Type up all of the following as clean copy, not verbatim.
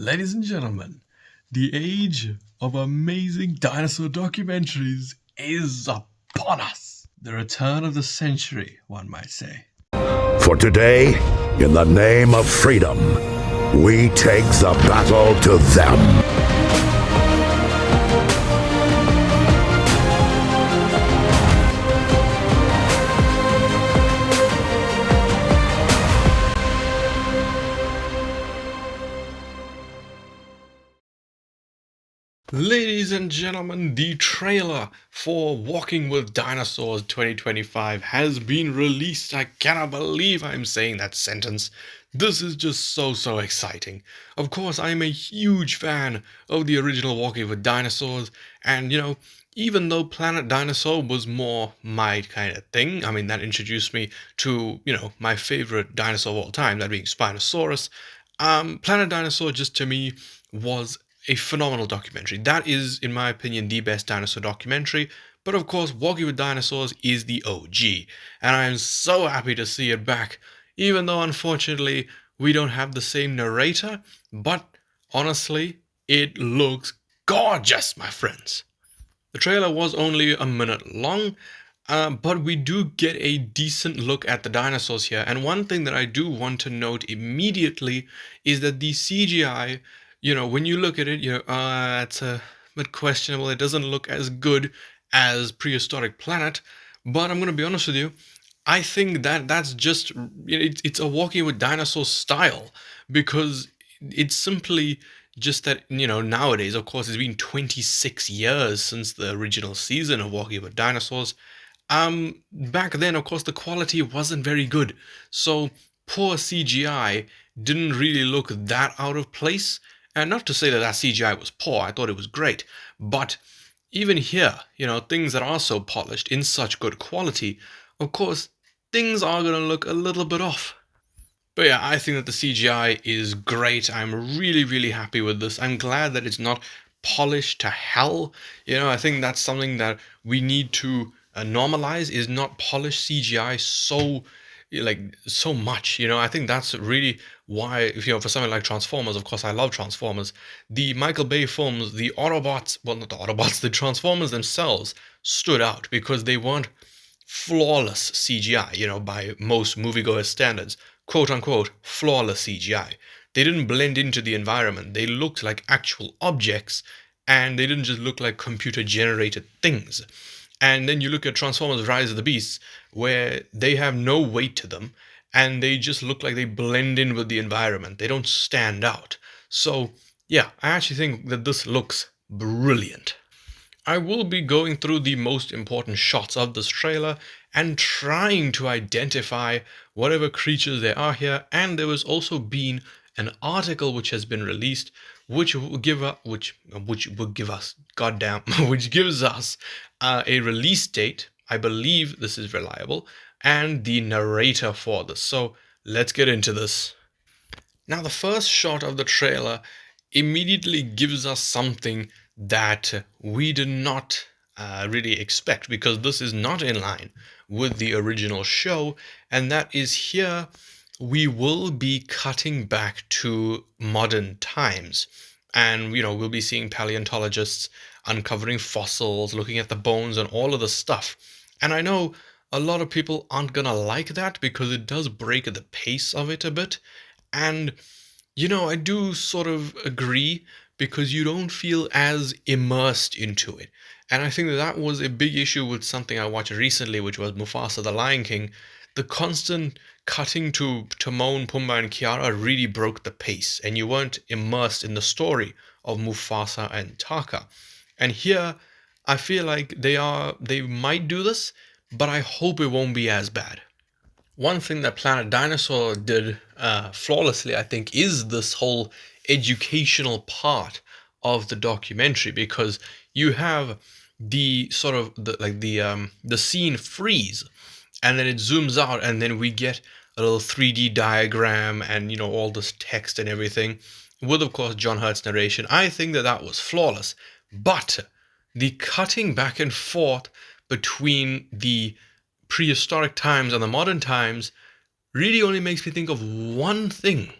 Ladies and gentlemen, the age of amazing dinosaur documentaries is upon us. The return of the century, one might say. For today, in the name of freedom, we take the battle to them. Ladies and gentlemen, the trailer for Walking with Dinosaurs 2025 has been released. I cannot believe I'm saying that sentence. This is just so exciting. Of course, I'm a huge fan of the original Walking with Dinosaurs, and even though Planet Dinosaur was more my kind of thing, I mean, that introduced me to, my favorite dinosaur of all time, that being Spinosaurus. Planet Dinosaur just to me was a phenomenal documentary. That is, in my opinion, the best dinosaur documentary. But of course, Walking with Dinosaurs is the OG, and I am so happy to see it back, even though unfortunately we don't have the same narrator. But honestly, it looks gorgeous, my friends. The trailer was only a minute long, but we do get a decent look at the dinosaurs here. And one thing that I do want to note immediately is that the CGI, when you look at it, it's a bit questionable. It doesn't look as good as Prehistoric Planet. But I'm going to be honest with you, I think that that's just, it's a Walking with Dinosaurs style, because it's simply just that, nowadays, of course, it's been 26 years since the original season of Walking with Dinosaurs. Back then, of course, the quality wasn't very good. So poor CGI didn't really look that out of place. And not to say that CGI was poor, I thought it was great. But even here, things that are so polished in such good quality, of course, things are going to look a little bit off. But yeah, I think that the CGI is great. I'm really happy with this. I'm glad that it's not polished to hell. I think that's something that we need to normalize, is not polish CGI so much. I think that's really why, for something like Transformers, of course I love Transformers, the Michael Bay films, the Autobots, well, not the Autobots, the Transformers themselves stood out because they weren't flawless CGI, by most moviegoer standards, quote unquote flawless CGI. They didn't blend into the environment. They looked like actual objects, and they didn't just look like computer generated things. And then you look at Transformers Rise of the Beasts, where they have no weight to them, and they just look like they blend in with the environment. They don't stand out. So, yeah, I actually think that this looks brilliant. I will be going through the most important shots of this trailer and trying to identify whatever creatures there are here. And there has also been an article which has been released, which will give us, which gives us a release date. I believe this is reliable, and the narrator for this. So let's get into this. Now, the first shot of the trailer immediately gives us something that we did not really expect, because this is not in line with the original show, and that is here we will be cutting back to modern times, and we'll be seeing paleontologists uncovering fossils, looking at the bones and all of the stuff. And I know a lot of people aren't gonna like that because it does break the pace of it a bit, and I do sort of agree, because you don't feel as immersed into it. And I think that was a big issue with something I watched recently, which was Mufasa the Lion King. The constant cutting to Timon, Pumbaa, and Kiara really broke the pace, and you weren't immersed in the story of Mufasa and Taka. And here, I feel like they might do this, but I hope it won't be as bad. One thing that Planet Dinosaur did flawlessly, I think, is this whole educational part of the documentary, because you have the sort of the scene freeze, and then it zooms out, and then we get a little 3D diagram and all this text and everything, with of course John Hurt's narration. I think that was flawless, but the cutting back and forth between the prehistoric times and the modern times really only makes me think of one thing.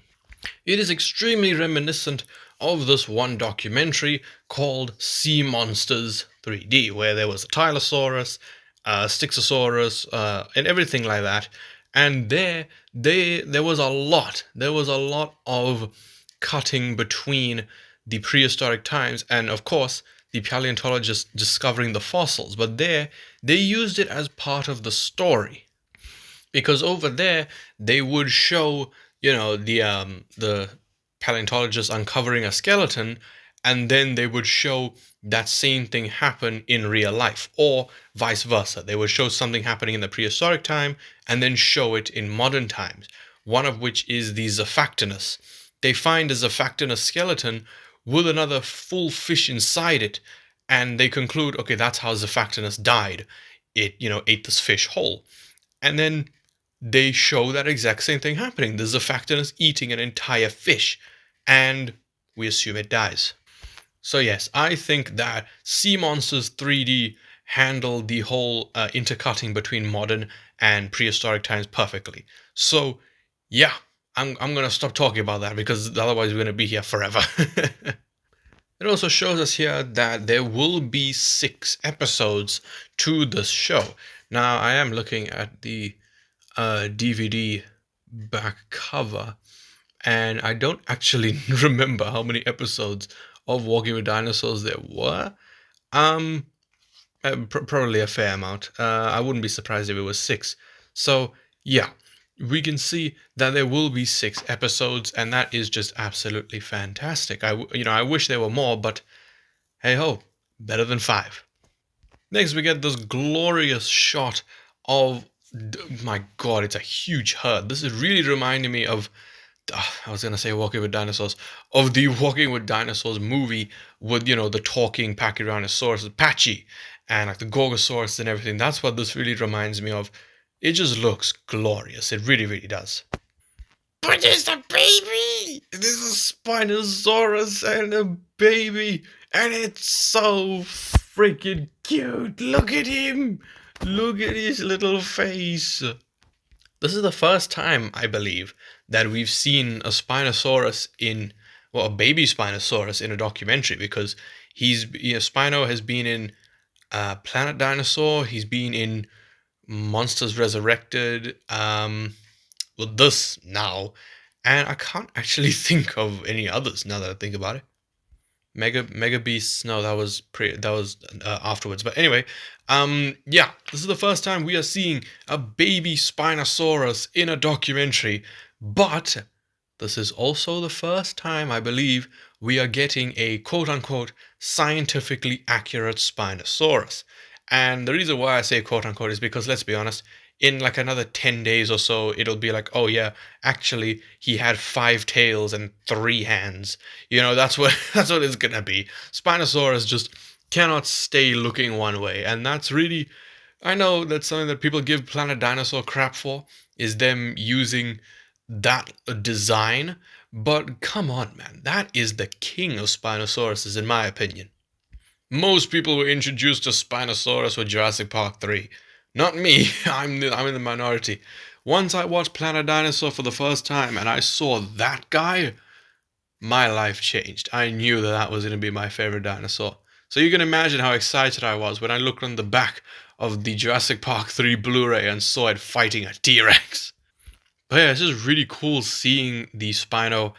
It is extremely reminiscent of this one documentary called Sea Monsters 3D, where there was a Tylosaurus, Styxosaurus, and everything like that. And there was a lot. There was a lot of cutting between the prehistoric times and, of course, the paleontologists discovering the fossils. But there, they used it as part of the story because over there they would show the paleontologist uncovering a skeleton, and then they would show that same thing happen in real life, or vice versa. They would show something happening in the prehistoric time and then show it in modern times, one of which is the Zophactinus. They find a Zophactinus skeleton with another full fish inside it, and they conclude, okay, that's how Zophactinus died. It ate this fish whole. And then they show that exact same thing happening. The Zophactinus eating an entire fish, and we assume it dies. So yes, I think that Sea Monsters 3D handled the whole intercutting between modern and prehistoric times perfectly. So yeah, I'm gonna stop talking about that because otherwise we're gonna be here forever. It also shows us here that there will be 6 episodes to this show. Now I am looking at the DVD back cover, and I don't actually remember how many episodes of Walking with Dinosaurs there were. Um, Probably a fair amount. I wouldn't be surprised if it was 6. So yeah, we can see that there will be 6 episodes, and that is just absolutely fantastic. I wish there were more, but hey ho, better than 5. Next, we get this glorious shot of, my god, it's a huge herd. This is really reminding me of, I was gonna say Walking with Dinosaurs, of the Walking with Dinosaurs movie with, the talking Pachyrhinosaurus, Patchy, and like the Gorgosaurus and everything. That's what this really reminds me of. It just looks glorious. It really, really does. But there's a baby! There's a Spinosaurus and a baby, and it's so freaking cute. Look at him! Look at his little face. This is the first time, I believe, that we've seen a Spinosaurus a baby Spinosaurus in a documentary, because Spino has been in Planet Dinosaur, he's been in Monsters Resurrected, with this now, and I can't actually think of any others now that I think about it. Mega Beasts, no, that was afterwards. But anyway, yeah, this is the first time we are seeing a baby Spinosaurus in a documentary, but this is also the first time, I believe, we are getting a quote-unquote scientifically accurate Spinosaurus. And the reason why I say quote-unquote is because, let's be honest, in like another 10 days or so, it'll be like, oh yeah, actually, he had 5 tails and 3 hands. That's what that's what it's gonna be. Spinosaurus just cannot stay looking one way, and that's really, I know that's something that people give Planet Dinosaur crap for, is them using that design, but come on, man, that is the king of Spinosauruses, in my opinion. Most people were introduced to Spinosaurus with Jurassic Park 3. Not me, I'm in the minority. Once I watched Planet Dinosaur for the first time and I saw that guy, my life changed. I knew that that was going to be my favorite dinosaur. So you can imagine how excited I was when I looked on the back of the Jurassic Park 3 Blu-ray and saw it fighting a T-Rex. But yeah, it's just really cool seeing the Spino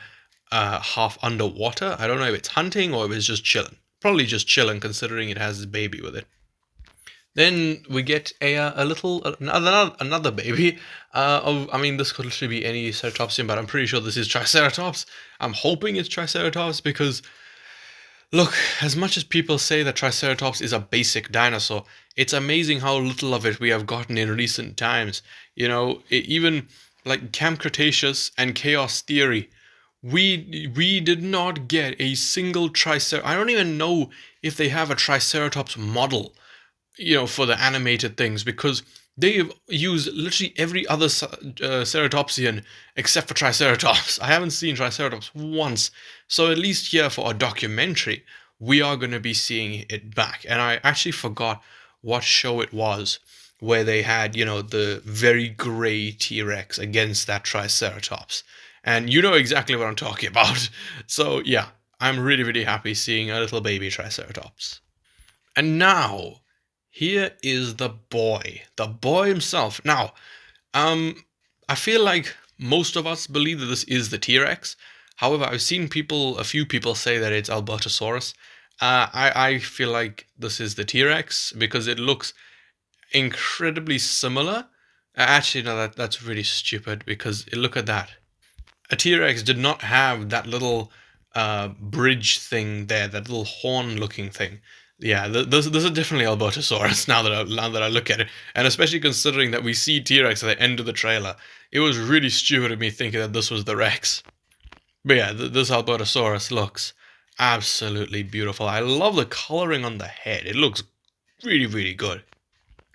half underwater. I don't know if it's hunting or if it's just chilling. Probably just chilling, considering it has his baby with it. Then we get another baby. This could literally be any ceratopsian, but I'm pretty sure this is Triceratops. I'm hoping it's Triceratops because, look, as much as people say that Triceratops is a basic dinosaur, it's amazing how little of it we have gotten in recent times. Even like Camp Cretaceous and Chaos Theory, we did not get a single Triceratops. I don't even know if they have a Triceratops model, for the animated things, because they use literally every other ceratopsian except for Triceratops. I haven't seen Triceratops once. So at least here for a documentary, we are going to be seeing it back. And I actually forgot what show it was where they had, the very gray T-Rex against that Triceratops. and you know exactly what I'm talking about. So yeah, I'm really, really happy seeing a little baby Triceratops. And now, here is the boy himself. Now, I feel like most of us believe that this is the T-Rex. However, I've seen a few people say that it's Albertosaurus. I feel like this is the T-Rex because it looks incredibly similar. Actually, no, that's really stupid because look at that. A T-Rex did not have that little bridge thing there, that little horn-looking thing. Yeah, this is definitely Albertosaurus now that I look at it, and especially considering that we see T-Rex at the end of the trailer, it was really stupid of me thinking that this was the Rex. But yeah, this Albertosaurus looks absolutely beautiful. I love the coloring on the head. It looks really, really good.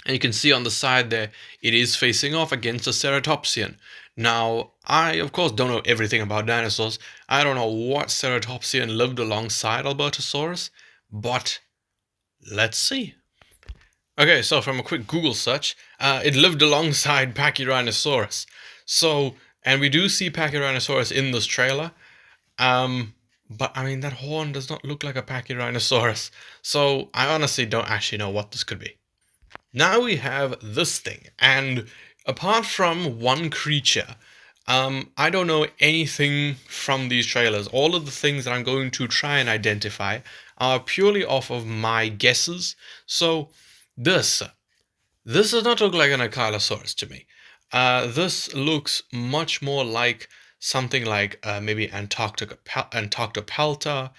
And you can see on the side there, it is facing off against a ceratopsian. Now, I of course don't know everything about dinosaurs. I don't know what ceratopsian lived alongside Albertosaurus, but let's see. Okay, so from a quick Google search, it lived alongside Pachyrhinosaurus. So, and we do see Pachyrhinosaurus in this trailer. But I mean, that horn does not look like a Pachyrhinosaurus. So, I honestly don't actually know what this could be. Now we have this thing, and apart from one creature, I don't know anything from these trailers. All of the things that I'm going to try and identify are purely off of my guesses. So this does not look like an Ankylosaurus to me. This looks much more like something like maybe Antarctopelta,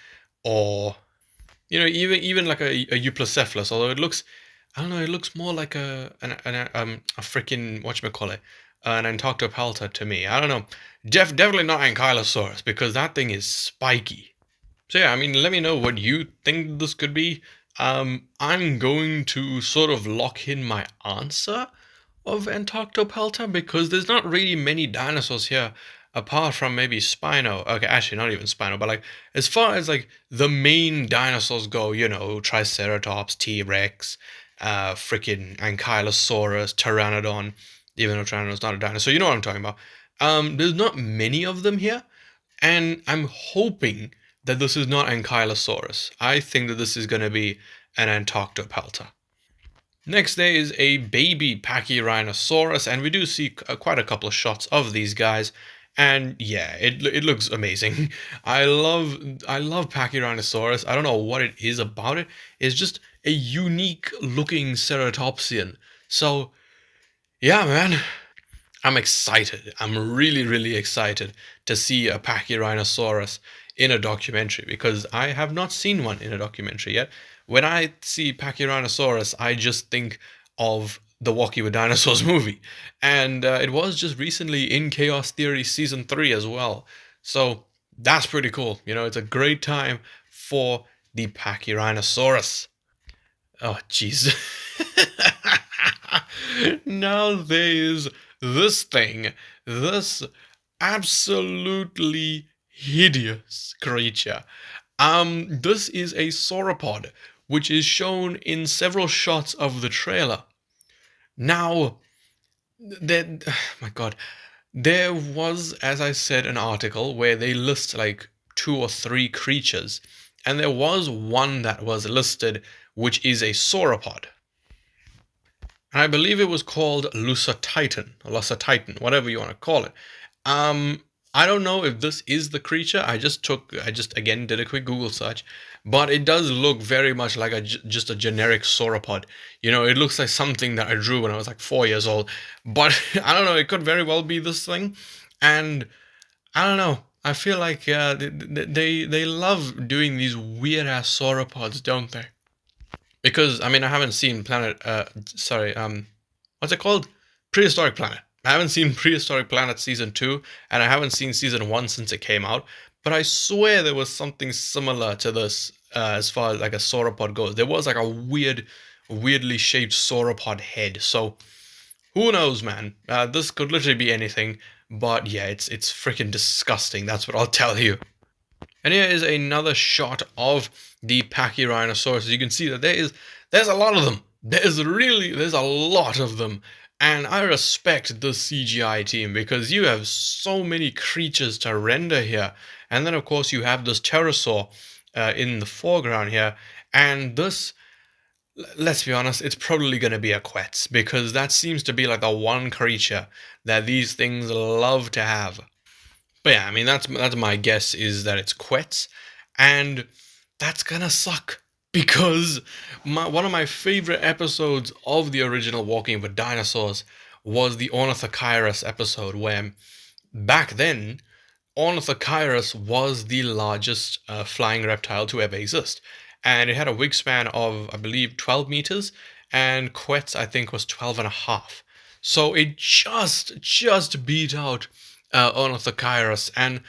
or even like a Euplocephalus. Although it looks, I don't know, it looks more like a freaking whatchamacallit, an Antarctopelta to me. I don't know. Definitely not Ankylosaurus because that thing is spiky. So yeah, I mean, let me know what you think this could be. I'm going to sort of lock in my answer of Antarctopelta because there's not really many dinosaurs here apart from maybe Spino. Okay, actually not even Spino, but like as far as like the main dinosaurs go, Triceratops, T-Rex, freaking Ankylosaurus, Pteranodon, even though Pteranodon's not a dinosaur, you know what I'm talking about. There's not many of them here, and I'm hoping that this is not Ankylosaurus. I think that this is going to be an Antarctopelta. Next there is a baby Pachyrhinosaurus, and we do see quite a couple of shots of these guys, and yeah, it looks amazing. I love Pachyrhinosaurus. I don't know what it is about it. It's just a unique looking ceratopsian. So yeah, man, I'm excited. I'm really, really excited to see a Pachyrhinosaurus in a documentary because I have not seen one in a documentary yet. When I see Pachyrhinosaurus, I just think of the Walking with Dinosaurs movie. And it was just recently in Chaos Theory Season 3 as well. So that's pretty cool. It's a great time for the Pachyrhinosaurus. Oh, jeez. Now there's this thing. This absolutely hideous creature. This is a sauropod, which is shown in several shots of the trailer. Now, oh my God, there was, as I said, an article where they list like 2 or 3 creatures, and there was one that was listed, which is a sauropod. And I believe it was called Lusatitan, or Lusatitan, whatever you want to call it. I don't know if this is the creature. I just again did a quick Google search, but it does look very much like just a generic sauropod. It looks like something that I drew when I was like 4 years old. But I don't know. It could very well be this thing, and I don't know. I feel like they love doing these weird ass sauropods, don't they? Because I mean, I haven't seen what's it called? Prehistoric Planet. I haven't seen Prehistoric Planet Season 2, and I haven't seen Season 1 since it came out, but I swear there was something similar to this as far as like a sauropod goes. There was like a weirdly shaped sauropod head, so who knows, man? This could literally be anything, but yeah, it's freaking disgusting, that's what I'll tell you. And here is another shot of the Pachyrhinosaurus. As you can see that there's a lot of them. There's a lot of them. And I respect the CGI team because you have so many creatures to render here. And then, of course, you have this pterosaur in the foreground here. And this, let's be honest, it's probably going to be a Quetz because that seems to be like the one creature that these things love to have. But yeah, I mean that's my guess is that it's Quetz, and that's gonna suck because one of my favorite episodes of the original Walking with Dinosaurs was the Ornithochirus episode, where back then Ornithochirus was the largest flying reptile to ever exist, and it had a wingspan of I believe 12 meters, and Quetz I think was 12 and a half. So it just beat out Ornithochirus, and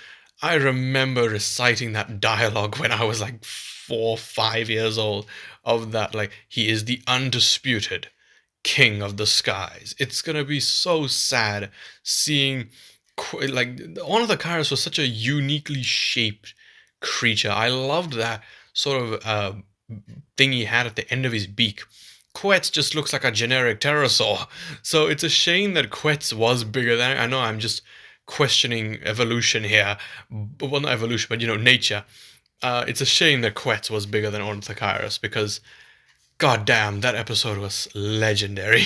I remember reciting that dialogue when I was like 4, 5 years old. Of that, like he is the undisputed king of the skies. It's gonna be so sad seeing like one of the characters was such a uniquely shaped creature. I loved that sort of thing he had at the end of his beak. Quetz just looks like a generic pterosaur. So it's a shame that Quetz was bigger than. I know I'm just questioning evolution here. Well, not evolution, but nature. It's a shame that Quetz was bigger than Ornithochirus because, god damn, that episode was legendary.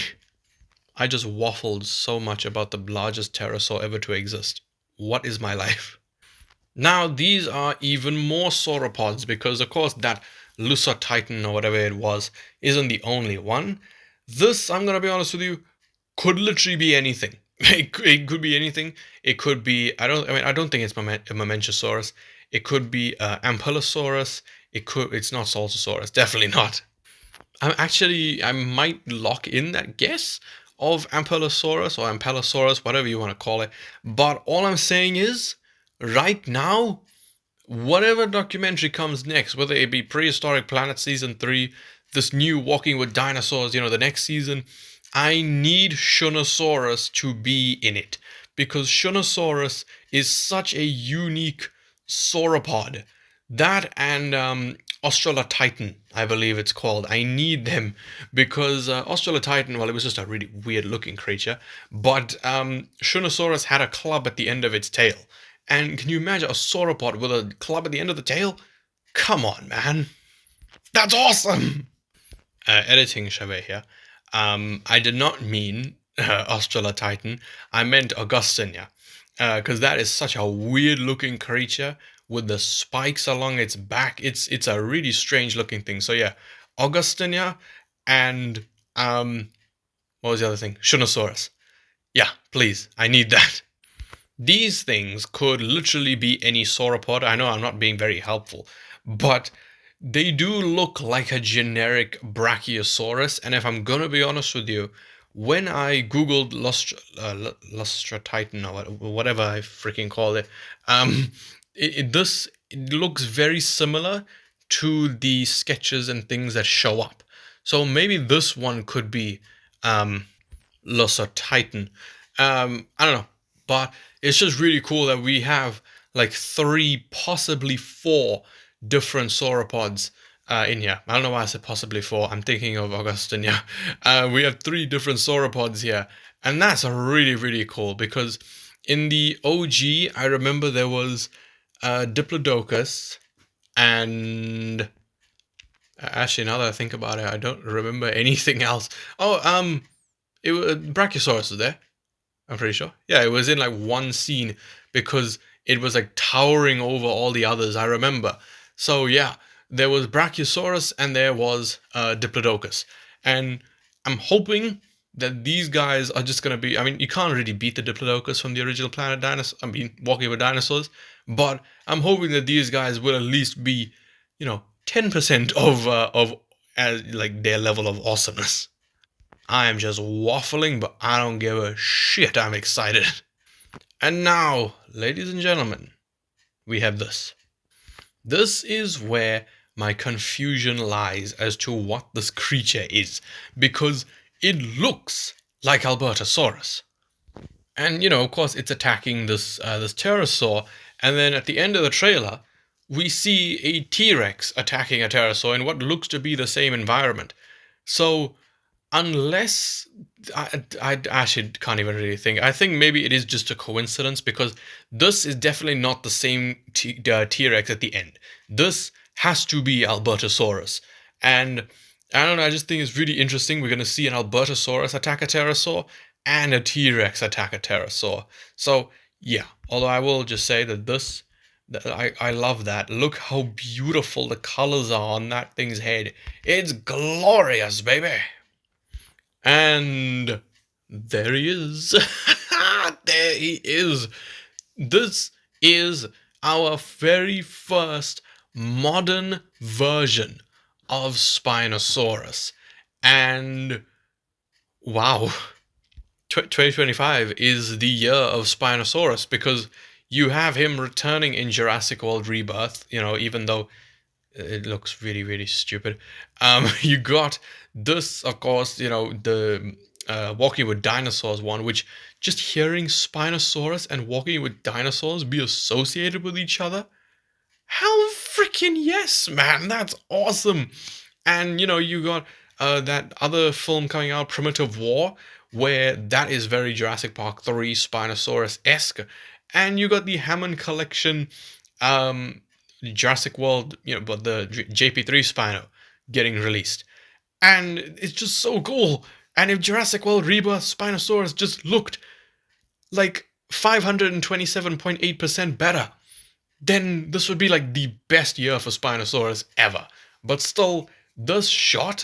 I just waffled so much about the largest pterosaur ever to exist. What is my life? Now, these are even more sauropods because, of course, that Titan or whatever it was isn't the only one. This, I'm going to be honest with you, could literally be anything. It could be anything. It could be, I don't think it's a Mamenchosaurus. It could be Ampulosaurus. It's not Saltosaurus. Definitely not. I might lock in that guess of Ampulosaurus or Ampelosaurus, whatever you want to call it. But all I'm saying is, right now, whatever documentary comes next, whether it be Prehistoric Planet Season 3, this new Walking with Dinosaurs, the next season, I need Shunosaurus to be in it. Because Shunosaurus is such a unique sauropod. That and Australotitan, I believe it's called. I need them because Australotitan, well, it was just a really weird looking creature, but Shunosaurus had a club at the end of its tail. And can you imagine a sauropod with a club at the end of the tail? Come on, man. That's awesome! Editing Chavez here. I did not mean Australotitan. I meant Augustinia. Because that is such a weird looking creature with the spikes along its back. It's a really strange looking thing. So yeah, Augustinia and what was the other thing? Shunosaurus. Yeah, please, I need that. These things could literally be any sauropod. I know I'm not being very helpful, but they do look like a generic Brachiosaurus. And if I'm gonna be honest with you, when I googled Lustratitan or whatever I freaking call it, this looks very similar to the sketches and things that show up. So maybe this one could be Lustratitan. I don't know, but it's just really cool that we have like 3, possibly 4 different sauropods in here. I don't know why I said possibly 4. I'm thinking of Augustinia. We have 3 different sauropods here, and that's really, really cool because in the OG, I remember there was Diplodocus, and actually, now that I think about it, I don't remember anything else. Oh, it was Brachiosaurus was there. I'm pretty sure. Yeah, it was in like one scene because it was like towering over all the others. I remember. So yeah, there was Brachiosaurus and there was Diplodocus, and I'm hoping that these guys are just gonna be. I mean, you can't really beat the Diplodocus from the original Planet Dinosaur. I mean, Walking with Dinosaurs, but I'm hoping that these guys will at least be, 10% of like their level of awesomeness. I am just waffling, but I don't give a shit. I'm excited. And now, ladies and gentlemen, we have this. This is where my confusion lies as to what this creature is, because it looks like Albertosaurus. And, of course, it's attacking this pterosaur, and then at the end of the trailer, we see a T-Rex attacking a pterosaur in what looks to be the same environment. So unless I actually can't even really think. I think maybe it is just a coincidence because this is definitely not the same T-Rex at the end. This has to be Albertosaurus. And I don't know, I just think it's really interesting. We're going to see an Albertosaurus attack a pterosaur and a T-Rex attack a pterosaur. So, yeah, although I will just say that I love that. Look how beautiful the colors are on that thing's head. It's glorious, baby. And there he is. There he is. This is our very first modern version of Spinosaurus. And wow, 2025 is the year of Spinosaurus because you have him returning in Jurassic World Rebirth, even though it looks really, really stupid. You got this, of course, the Walking with Dinosaurs one, which just hearing Spinosaurus and Walking with Dinosaurs be associated with each other. Hell freaking yes, man. That's awesome. And, you got that other film coming out, Primitive War, where that is very Jurassic Park 3 Spinosaurus-esque. And you got the Hammond Collection Jurassic World, but the JP3 Spino getting released. And it's just so cool. And if Jurassic World Rebirth Spinosaurus just looked like 527.8% better, then this would be like the best year for Spinosaurus ever. But still, this shot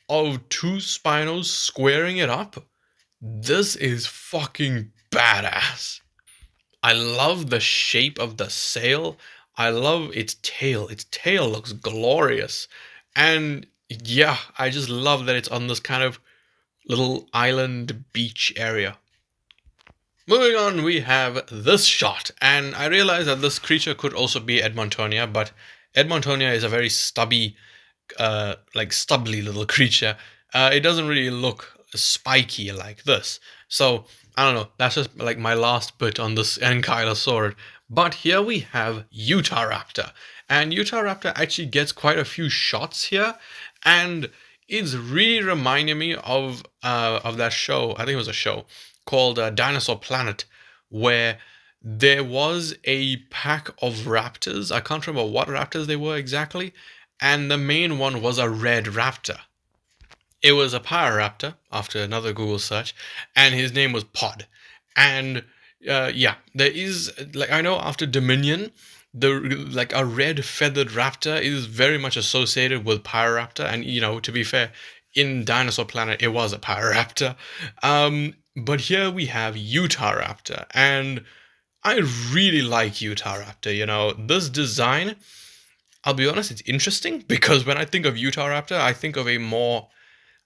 of two Spinos squaring it up, this is fucking badass. I love the shape of the sail. I love its tail. Its tail looks glorious. And yeah, I just love that it's on this kind of little island beach area. Moving on, we have this shot, and I realize that this creature could also be Edmontonia, but Edmontonia is a very stubby, stubbly little creature. It doesn't really look spiky like this. So, I don't know, that's just like my last bit on this Ankylosaur. But here we have Utahraptor, and Utahraptor actually gets quite a few shots here, and it's really reminding me of that show. I think it was a show called Dinosaur Planet, where there was a pack of raptors. I can't remember what raptors they were exactly, and the main one was a red raptor. It was a Pyroraptor, after another Google search, and his name was Pod. And yeah, there is, I know after Dominion, a red feathered raptor is very much associated with Pyroraptor, and to be fair, in Dinosaur Planet it was a Pyroraptor. But here we have Utahraptor, and I really like Utahraptor. This design, I'll be honest, it's interesting because when I think of Utahraptor, I think of a more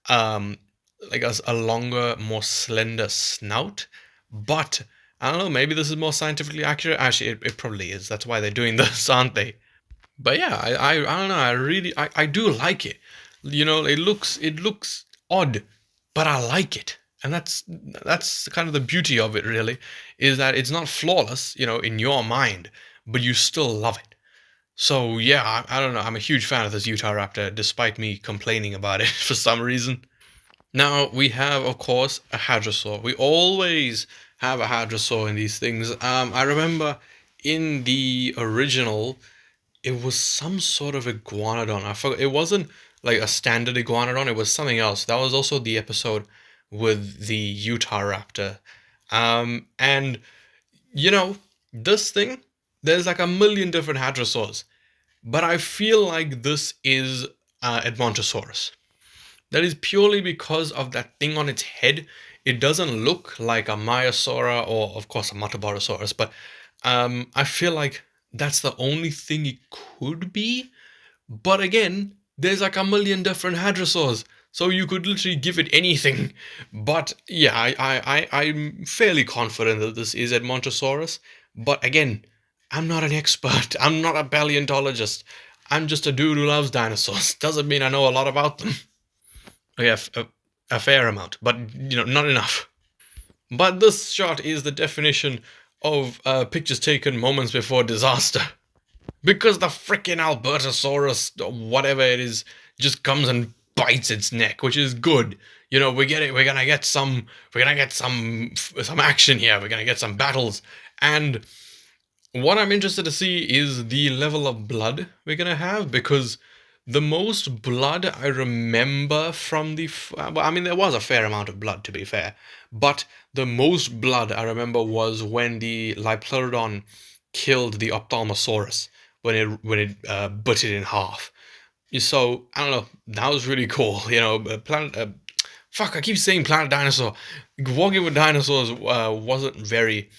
a longer, more slender snout. But I don't know, maybe this is more scientifically accurate. Actually, it probably is. That's why they're doing this, aren't they? But yeah, I don't know. I do like it. It looks odd, but I like it. And that's kind of the beauty of it, really, is that it's not flawless, in your mind, but you still love it. So yeah, I don't know. I'm a huge fan of this Utahraptor, despite me complaining about it for some reason. Now we have, of course, a hadrosaur. We always have a hadrosaur in these things. I remember in the original, it was some sort of iguanodon. I forgot. It wasn't like a standard iguanodon. It was something else. That was also the episode with the Utahraptor. And this thing, there's like a million different hadrosaurs, but I feel like this is Edmontosaurus. That is purely because of that thing on its head. It doesn't look like a Maiasaura or, of course, a Matabarosaurus, but I feel like that's the only thing it could be. But again, there's like a million different hadrosaurs, so you could literally give it anything. But yeah, I'm fairly confident that this is Edmontosaurus. But again, I'm not an expert. I'm not a paleontologist. I'm just a dude who loves dinosaurs. Doesn't mean I know a lot about them. Okay, a fair amount, but not enough. But this shot is the definition of pictures taken moments before disaster. Because the frickin' Albertosaurus, or whatever it is, just comes and bites its neck, which is good. we're gonna get some action here. We're gonna get some battles. And what I'm interested to see is the level of blood we're gonna have, because the most blood I remember from well, I mean, there was a fair amount of blood, to be fair, but the most blood I remember was when the Liopleurodon killed the Ophthalmosaurus, when it bit it in half. So I don't know. That was really cool. Planet. Fuck, I keep saying Planet Dinosaur. Walking with Dinosaurs wasn't very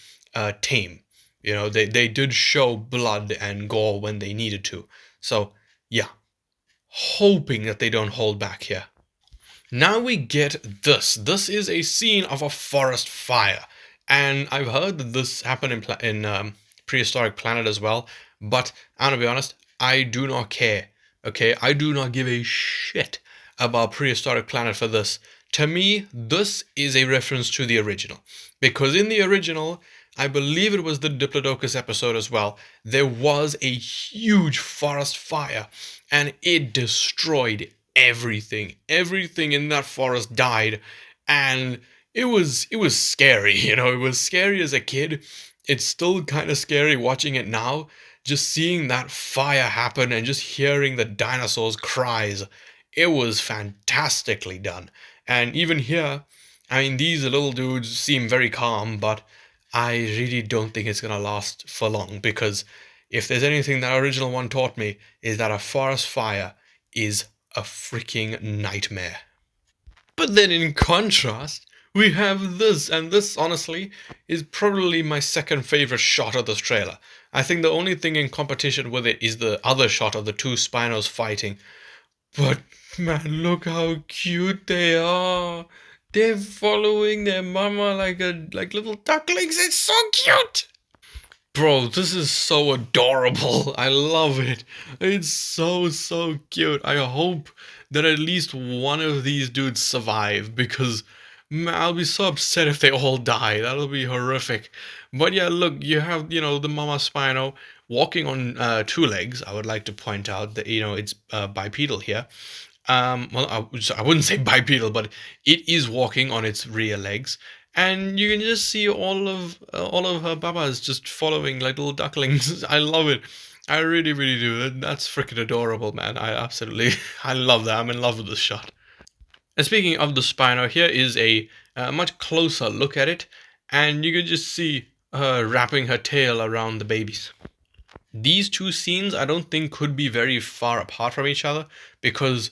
tame. They did show blood and gore when they needed to. So yeah, hoping that they don't hold back here. Now we get this. This is a scene of a forest fire, and I've heard that this happened in prehistoric planet as well. But I'm gonna be honest, I do not care. Okay, I do not give a shit about prehistoric planet for this. To me, this is a reference to the original, because in the original, I believe it was the Diplodocus episode as well, there was a huge forest fire, and it destroyed everything. Everything in that forest died, and it was scary. It was scary as a kid. It's still kind of scary watching it now, just seeing that fire happen and just hearing the dinosaurs' cries. It was fantastically done. And even here, I mean, these little dudes seem very calm, but I really don't think it's gonna last for long, because if there's anything that original one taught me, is that a forest fire is a freaking nightmare. But then in contrast, we have this, and this honestly is probably my second favorite shot of this trailer. I think the only thing in competition with it is the other shot of the two Spinos fighting. But man, look how cute they are. They're following their mama like little ducklings. It's so cute. Bro, this is so adorable. I love it. It's so cute. I hope that at least one of these dudes survive, because man, I'll be so upset if they all die. That'll be horrific. But yeah, look, you have, the Mama Spino walking on two legs. I would like to point out that, it's bipedal here. Well, I wouldn't say bipedal, but it is walking on its rear legs, and you can just see all of her babas just following like little ducklings. I love it. I really, really do. That's freaking adorable, man. I absolutely, I love that. I'm in love with this shot. And speaking of the Spino, here is a much closer look at it, and you can just see her wrapping her tail around the babies. These two scenes I don't think could be very far apart from each other, because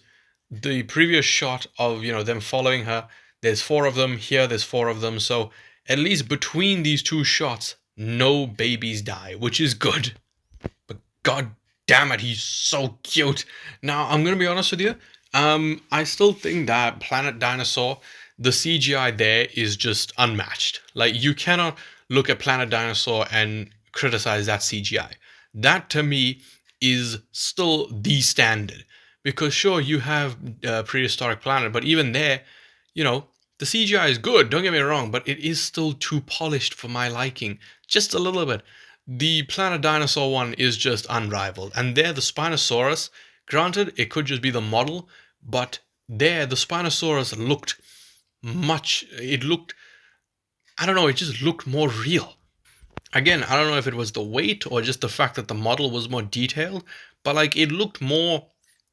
the previous shot of them following her, there's four of them here, there's four of them, so at least between these two shots no babies die, which is good. But god damn it, he's so cute. Now I'm gonna be honest with you, I still think that Planet Dinosaur, the CGI there is just unmatched. Like, you cannot look at Planet Dinosaur and criticize that CGI. That to me is still the standard. Because sure, you have Prehistoric Planet, but even there, the CGI is good, don't get me wrong, but it is still too polished for my liking. Just a little bit. The Planet Dinosaur one is just unrivaled. And there, the Spinosaurus, granted, it could just be the model, but there, the Spinosaurus I don't know, it just looked more real. Again, I don't know if it was the weight or just the fact that the model was more detailed, but like, it looked more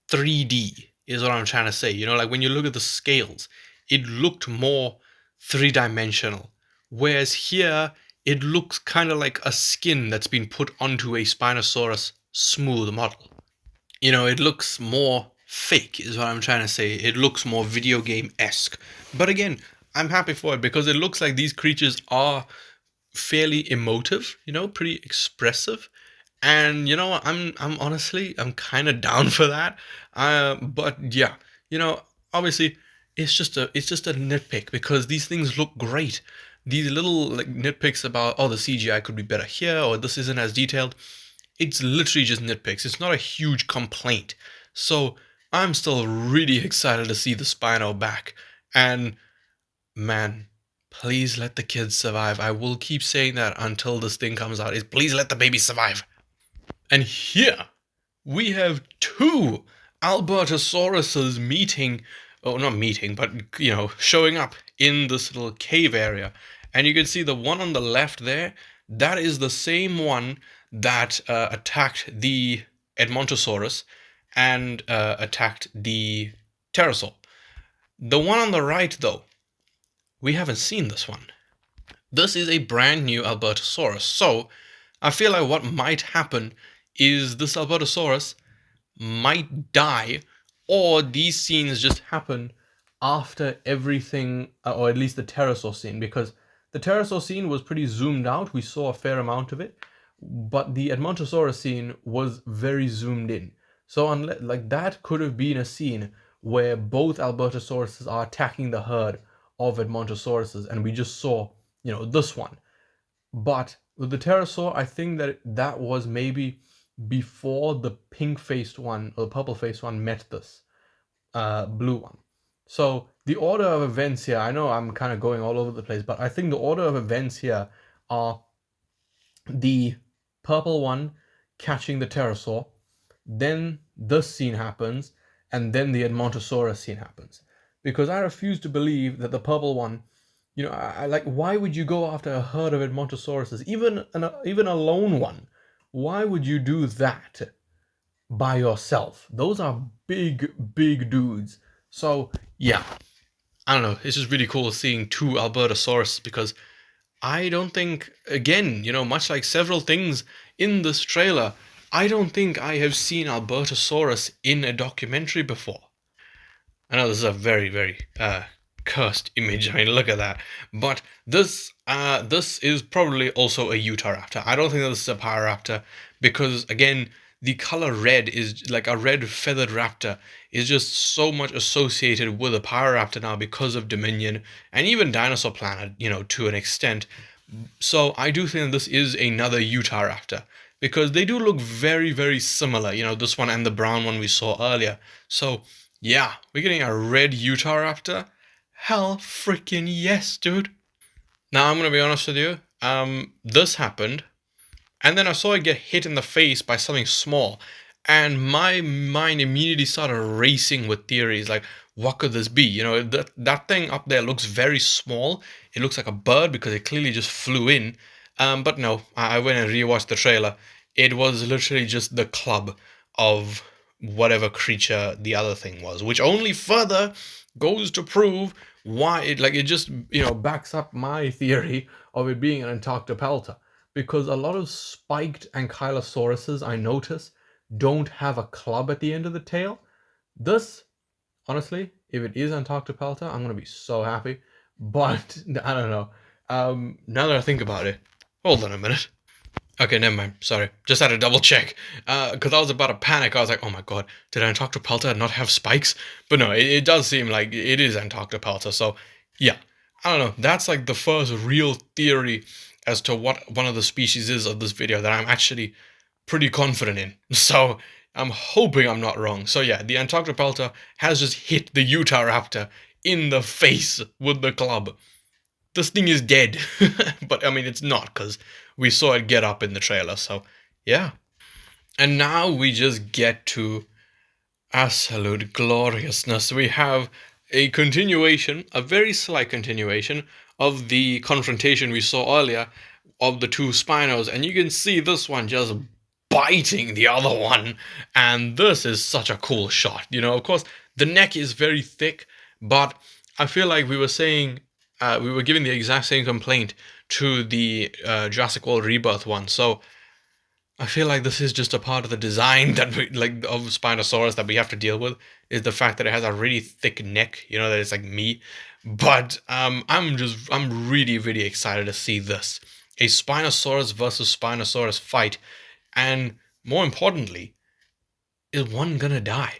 3D is what I'm trying to say. Like when you look at the scales, it looked more three-dimensional. Whereas here, it looks kind of like a skin that's been put onto a Spinosaurus smooth model. It looks more fake is what I'm trying to say. It looks more video game-esque. But again, I'm happy for it, because it looks like these creatures are fairly emotive, pretty expressive. And I'm honestly, I'm kind of down for that. But yeah, obviously it's just a nitpick, because these things look great. These little like nitpicks about, oh, the CGI could be better here, or this isn't as detailed. It's literally just nitpicks. It's not a huge complaint. So I'm still really excited to see the Spino back. And man, please let the kids survive. I will keep saying that until this thing comes out. Is please let the baby survive. And here we have two Albertosauruses meeting oh, not meeting, but showing up in this little cave area. And you can see the one on the left there, that is the same one that attacked the Edmontosaurus and attacked the pterosaur. The one on the right, though, we haven't seen this one. This is a brand new Albertosaurus. So I feel like what might happen is this Albertosaurus might die, or these scenes just happen after everything, or at least the pterosaur scene, because the pterosaur scene was pretty zoomed out. We saw a fair amount of it, but the Edmontosaurus scene was very zoomed in. So unless, like, that could have been a scene where both Albertosauruses are attacking the herd of Edmontosauruses, and we just saw, this one. But with the pterosaur, I think that that was maybe before the pink-faced one or the purple-faced one met this blue one. So the order of events here, I know I'm kind of going all over the place, but I think the order of events here are the purple one catching the pterosaur, then this scene happens, and then the Edmontosaurus scene happens. Because I refuse to believe that the purple one, I like, why would you go after a herd of Edmontosauruses, even a lone one? Why would you do that by yourself? Those are big, big dudes. So yeah, I don't know. It's just really cool seeing two Albertosaurus because I don't think, again, much like several things in this trailer, I don't think I have seen Albertosaurus in a documentary before. I know this is a very, very cursed image. I mean, look at that. But this is probably also a Utahraptor. I don't think that this is a Pyroraptor because, again, the color red is like a red feathered raptor is just so much associated with a Pyroraptor now because of Dominion and even Dinosaur Planet, to an extent. So I do think this is another Utahraptor because they do look very, very similar, this one and the brown one we saw earlier. So yeah, we're getting a red Utahraptor. Hell freaking yes, dude. Now I'm gonna be honest with you. This happened, and then I saw it get hit in the face by something small, and my mind immediately started racing with theories like, what could this be? That thing up there looks very small. It looks like a bird because it clearly just flew in. But no, I went and rewatched the trailer. It was literally just the club of whatever creature the other thing was, which only further goes to prove why it just backs up my theory of it being an Entoctopelta, because a lot of spiked ankylosauruses I notice don't have a club at the end of the tail. This, honestly, if it is Entoctopelta, I'm gonna be so happy. But I don't know. Now that I think about it, hold on a minute. Okay, never mind. Sorry. Just had to double check. Because I was about to panic. I was like, oh my god, did Entoctopelta not have spikes? But no, it does seem like it is Entoctopelta. So, yeah. I don't know. That's like the first real theory as to what one of the species is of this video that I'm actually pretty confident in. So, I'm hoping I'm not wrong. So, yeah, the Entoctopelta has just hit the Utahraptor in the face with the club. This thing is dead. But I mean, it's not because we saw it get up in the trailer. So yeah. And now we just get to absolute gloriousness. We have a continuation, a very slight continuation of the confrontation we saw earlier of the two Spinos. And you can see this one just biting the other one. And this is such a cool shot. Of course, the neck is very thick, but I feel like we were saying we were giving the exact same complaint to the Jurassic World Rebirth one. So I feel like this is just a part of the design that we like of Spinosaurus that we have to deal with, is the fact that it has a really thick neck. That it's like me. But I'm really, really excited to see this, a Spinosaurus versus Spinosaurus fight, and more importantly, is one gonna die?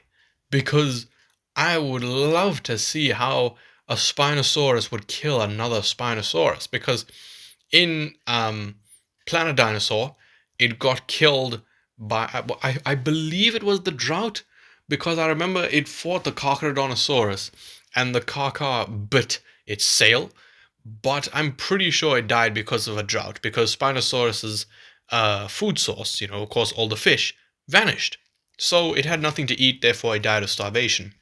Because I would love to see how a Spinosaurus would kill another Spinosaurus, because in Planet Dinosaur, it got killed by, I believe it was the drought, because I remember it fought the Carcharodontosaurus, and the Carcha bit its sail, but I'm pretty sure it died because of a drought, because Spinosaurus's food source, of course, all the fish, vanished. So it had nothing to eat, therefore it died of starvation.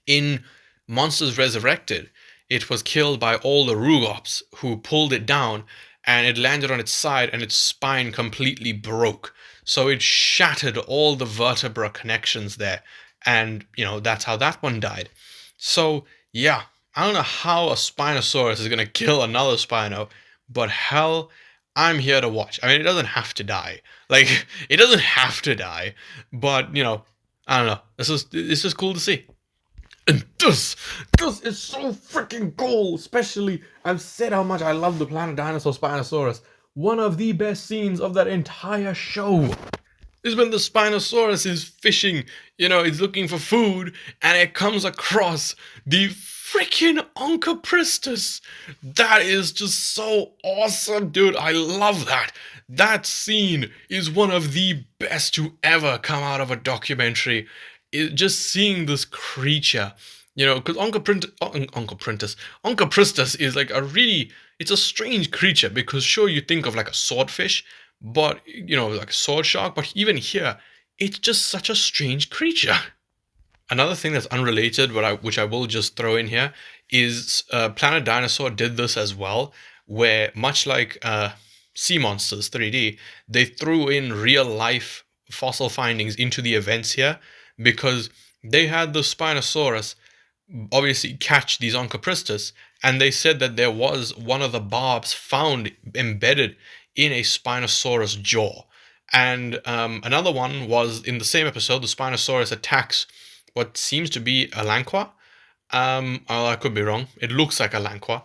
In Monsters Resurrected, it was killed by all the Rugops who pulled it down, and it landed on its side and its spine completely broke. So it shattered all the vertebra connections there. And, that's how that one died. So, yeah, I don't know how a Spinosaurus is going to kill another Spino, but hell, I'm here to watch. I mean, it doesn't have to die. Like, it doesn't have to die, but, I don't know. It's just cool to see. And this is so freaking cool. Especially, I've said how much I love the Planet Dinosaur Spinosaurus. One of the best scenes of that entire show is when the Spinosaurus is fishing. It's looking for food, and it comes across the freaking Onchopristus. That is just so awesome, dude. I love that. That scene is one of the best to ever come out of a documentary. Just seeing this creature, because Onchopristus is like it's a strange creature, because sure, you think of like a swordfish, but like a sword shark, but even here, it's just such a strange creature. Another thing that's unrelated, but which I will just throw in here, is Planet Dinosaur did this as well, where much like Sea Monsters 3D, they threw in real life fossil findings into the events here, because they had the Spinosaurus obviously catch these Onchopristus, and they said that there was one of the barbs found embedded in a Spinosaurus jaw. And another one was in the same episode, the Spinosaurus attacks what seems to be a Lanqua. I could be wrong. It looks like a Lanqua.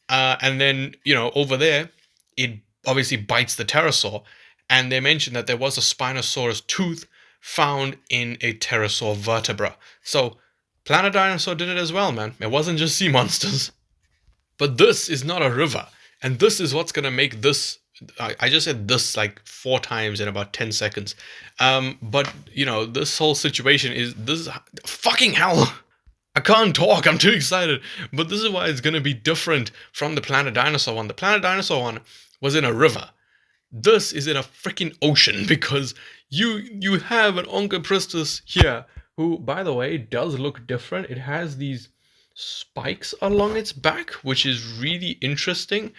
And then, over there, it obviously bites the pterosaur. And they mentioned that there was a Spinosaurus tooth found in a pterosaur vertebra. So, Planet Dinosaur did it as well, man. It wasn't just sea monsters. But this is not a river. And this is what's going to make this. I just said this like 4 times in about 10 seconds. But, this whole situation is. This is fucking hell. I can't talk. I'm too excited. But this is why it's going to be different from the Planet Dinosaur one. The Planet Dinosaur one was in a river. This is in a freaking ocean, because you have an Onchopristus here, who, by the way, does look different. It has these spikes along its back, which is really interesting.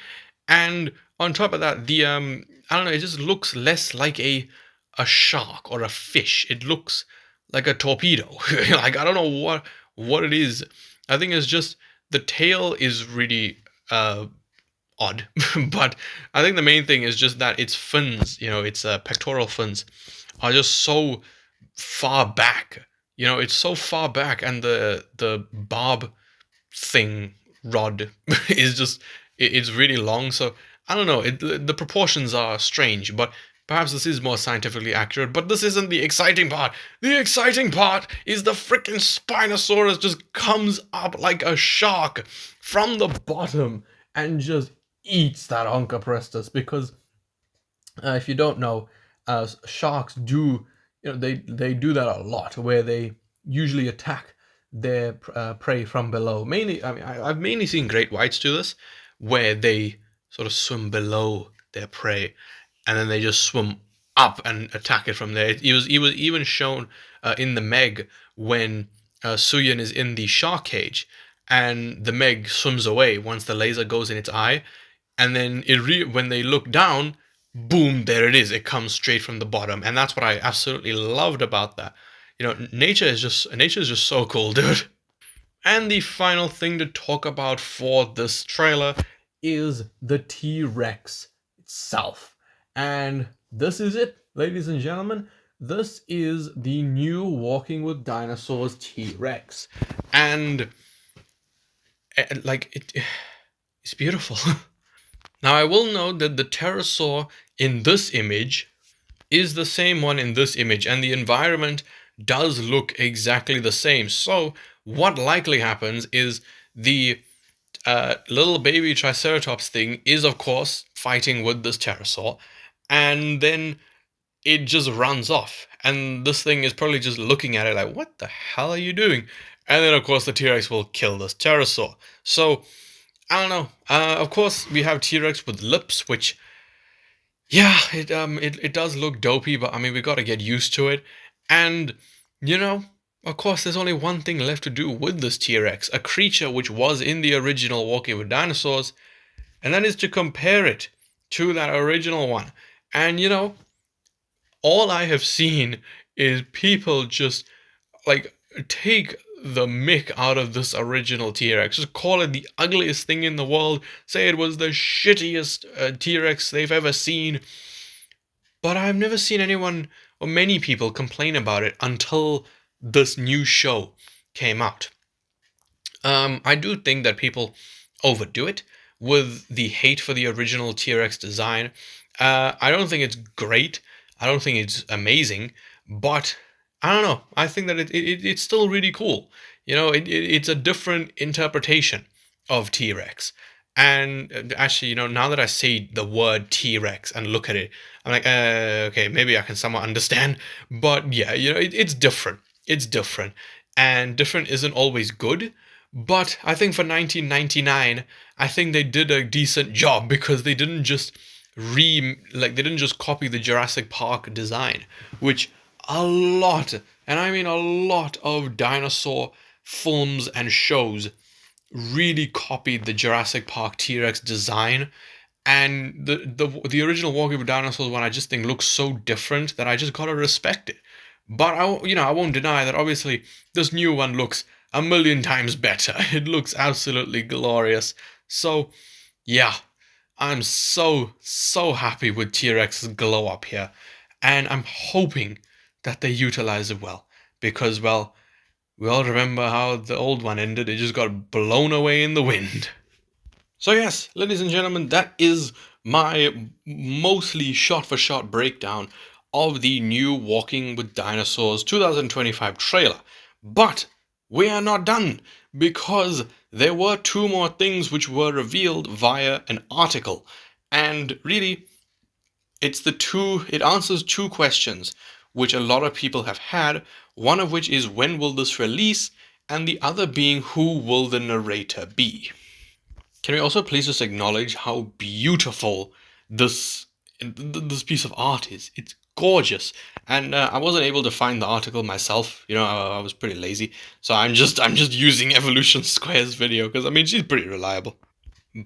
And on top of that, the I don't know, it just looks less like a shark or a fish. It looks like a torpedo. Like, I don't know what it is. I think it's just the tail is really odd. But I think the main thing is just that its fins, its pectoral fins, are just so far back. It's so far back, and the barb thing rod is just it's really long. So I don't know. The proportions are strange, but perhaps this is more scientifically accurate. But this isn't the exciting part. The exciting part is the freaking Spinosaurus just comes up like a shark from the bottom and just eats that Onchopristus, because if you don't know, sharks do, they do that a lot, where they usually attack their prey from below. Mainly, I mean, I've mainly seen great whites do this, where they sort of swim below their prey, and then they just swim up and attack it from there. It was even shown in the Meg, when Suyin is in the shark cage, and the Meg swims away once the laser goes in its eye, and then when they look down, boom, there it is. It comes straight from the bottom, and that's what I absolutely loved about that. Nature is just so cool, dude. And the final thing to talk about for this trailer is the T-Rex itself. And this is it, ladies and gentlemen. This is the new Walking with Dinosaurs T-Rex. And it's beautiful. Now, I will note that the pterosaur in this image is the same one in this image, and the environment does look exactly the same. So what likely happens is the little baby Triceratops thing is, of course, fighting with this pterosaur, and then it just runs off. And this thing is probably just looking at it like, what the hell are you doing? And then, of course, the T-Rex will kill this pterosaur. So, I don't know. Of course, we have T-Rex with lips, which, yeah, it does look dopey, but I mean, we got to get used to it. And, Of course, there's only one thing left to do with this T-Rex, a creature which was in the original Walking with Dinosaurs, and that is to compare it to that original one. And all I have seen is people just like take the mick out of this original T-Rex. Just call it the ugliest thing in the world. Say it was the shittiest T-Rex they've ever seen. But I've never seen anyone or many people complain about it until this new show came out. I do think that people overdo it with the hate for the original T-Rex design. I don't think it's great. I don't think it's amazing, but I don't know. I think that it's still really cool. It's a different interpretation of T-Rex. And actually, now that I say the word T-Rex and look at it, I'm like, okay, maybe I can somewhat understand. But yeah, it's different. It's different. And different isn't always good. But I think for 1999, I think they did a decent job because they didn't just they didn't just copy the Jurassic Park design, which a lot, and I mean a lot of dinosaur films and shows really copied the Jurassic Park T-Rex design. And the original Walking with Dinosaurs one, I just think looks so different that I just gotta respect it. But I won't deny that obviously this new one looks a million times better. It looks absolutely glorious. So yeah, I'm so happy with T-Rex's glow up here, and I'm hoping that they utilize it well because well, we all remember how the old one ended. It just got blown away in the wind. So yes, ladies and gentlemen, that is my mostly shot-for-shot breakdown of the new Walking with Dinosaurs 2025 trailer. But we are not done because there were two more things which were revealed via an article. And really, it answers two questions which a lot of people have had, one of which is when will this release, and the other being who will the narrator be. Can we also please just acknowledge how beautiful this piece of art is? It's gorgeous, and I wasn't able to find the article myself. I was pretty lazy, so I'm just using Evolution Square's video because I mean she's pretty reliable.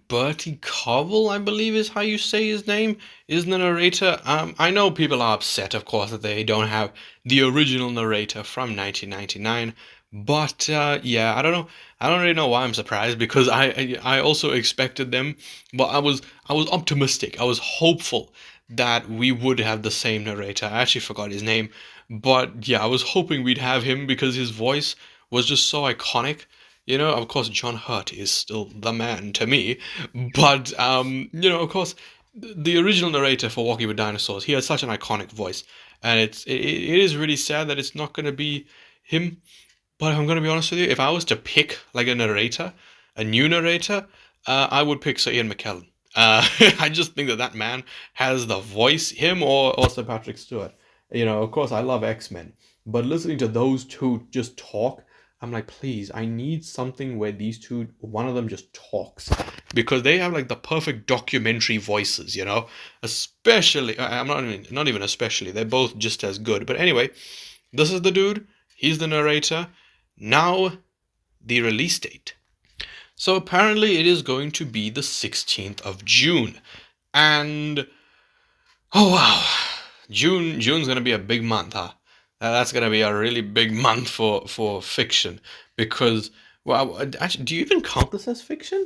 Bertie Cobble, I believe is how you say his name, is the narrator. I know people are upset, of course, that they don't have the original narrator from 1999. But yeah, I don't know. I don't really know why I'm surprised because I also expected them. But I was optimistic. I was hopeful that we would have the same narrator. I actually forgot his name, but yeah, I was hoping we'd have him because his voice was just so iconic. Of course, John Hurt is still the man to me, but of course, the original narrator for Walking with Dinosaurs, he had such an iconic voice, and it is really sad that it's not going to be him. But if I'm going to be honest with you, if I was to pick like a narrator, a new narrator, I would pick Sir Ian McKellen. I just think that man has the voice, him or Sir Patrick Stewart. Of course, I love X-Men, but listening to those two just talk, I'm like, please, I need something where these two, one of them just talks. Because they have like the perfect documentary voices, Especially, I'm not even especially, they're both just as good. But anyway, this is the dude, he's the narrator. Now, the release date. So apparently it is going to be the 16th of June. And, oh wow, June's going to be a big month, huh? That's going to be a really big month for fiction. Because, well, actually, do you even count this as fiction?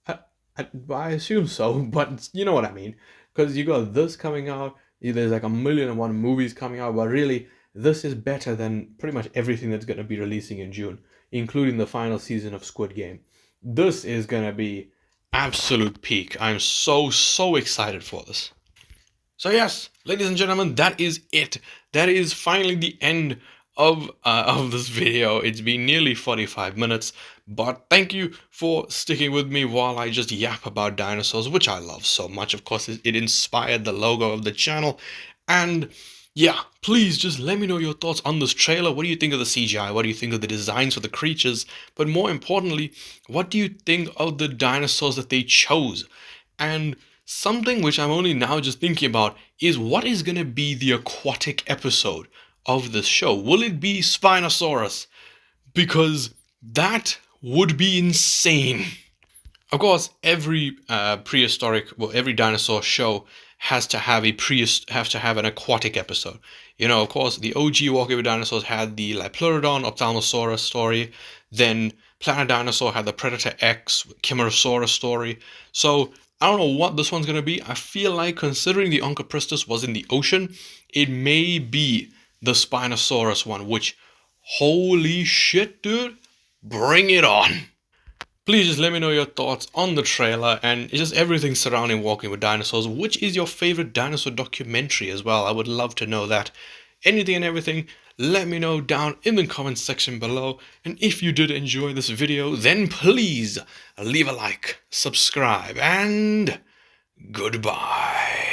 I assume so, but you know what I mean. Because you got this coming out, there's like 1,000,001 movies coming out, but really, this is better than pretty much everything that's going to be releasing in June, including the final season of Squid Game. This is going to be absolute peak. I'm so excited for this. So yes, ladies and gentlemen, that is it. That is finally the end of this video. It's been nearly 45 minutes, but thank you for sticking with me while I just yap about dinosaurs, which I love so much. Of course, it inspired the logo of the channel, and yeah, please just let me know your thoughts on this trailer. What do you think of the CGI? What do you think of the designs for the creatures? But more importantly, what do you think of the dinosaurs that they chose? And something which I'm only now just thinking about is what is going to be the aquatic episode of this show? Will it be Spinosaurus? Because that would be insane. Of course, every every dinosaur show has to have an aquatic episode. Of course, the OG Walking with Dinosaurs had the Liopleurodon Ophthalmosaurus story. Then Planet Dinosaur had the Predator X Chimerosaurus story. So I don't know what this one's gonna be. I feel like, considering the Oncorpristis was in the ocean, it may be the Spinosaurus one. Which, holy shit, dude! Bring it on! Please just let me know your thoughts on the trailer and just everything surrounding Walking with Dinosaurs. Which is your favorite dinosaur documentary as well? I would love to know that. Anything and everything, let me know down in the comments section below. And if you did enjoy this video, then please leave a like, subscribe, and goodbye.